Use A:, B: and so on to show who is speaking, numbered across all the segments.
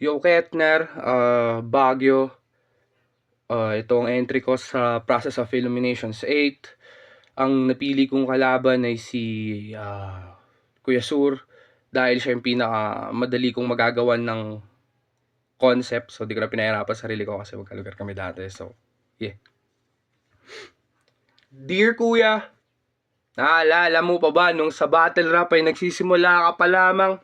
A: Yo Ketner, Baguio. Ito ang entry ko sa Process of Illuminations 8. Ang napili kong kalaban ay si Kuya Sur dahil siya yung pinakamadali kong magagawan ng concept. So di ko na pinahirapan sarili ko kasi magkalugar kami dati. So, yeah. Dear Kuya, naalala mo pa ba nung sa battle rap ay nagsisimula ka pa lamang?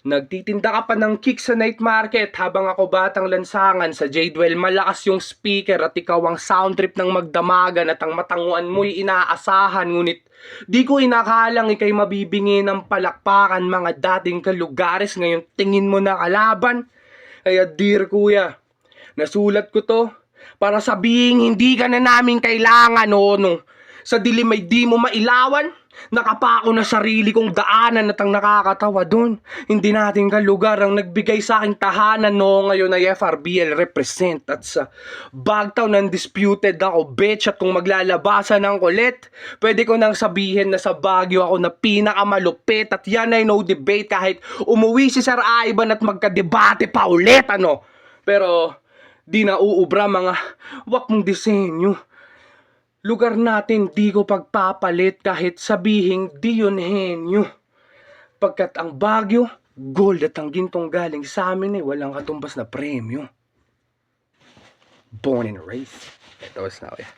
A: Nagtitinda ka pa ng kick sa night market habang ako batang lansangan sa Jadewell malakas yung speaker at ikaw ang sound trip ng magdamagan at ang matanguan mo'y inaasahan ngunit di ko inakalang ikay mabibingi ng palakpakan mga dating kalugares ngayon tingin mo na kalaban. Kaya dear kuya, nasulat ko to para sabihin hindi ka na namin kailangan o no. Sa dilim ay di mo mailawan. Nakapako na sarili kong daanan at ang nakakatawa doon. Hindi natin kalugar ang nagbigay sa aking tahanan no ngayon ay FRBL represent at sa Bagtown undisputed ako bitch at kung maglalabasan ng kulit pwede ko nang sabihin na sa Baguio ako na pinakamalupit at yan ay no debate kahit umuwi si Sir Ivan at magkadebate pa ulit ano. Pero di na uubra mga wak mong disenyo. Lugar natin di ko pagpapalit kahit sabihing di yun henyo. Pagkat ang Baguio, gold at ang gintong galing sa amin ay walang katumbas na premyo. Born and raised. Ito was now, yeah.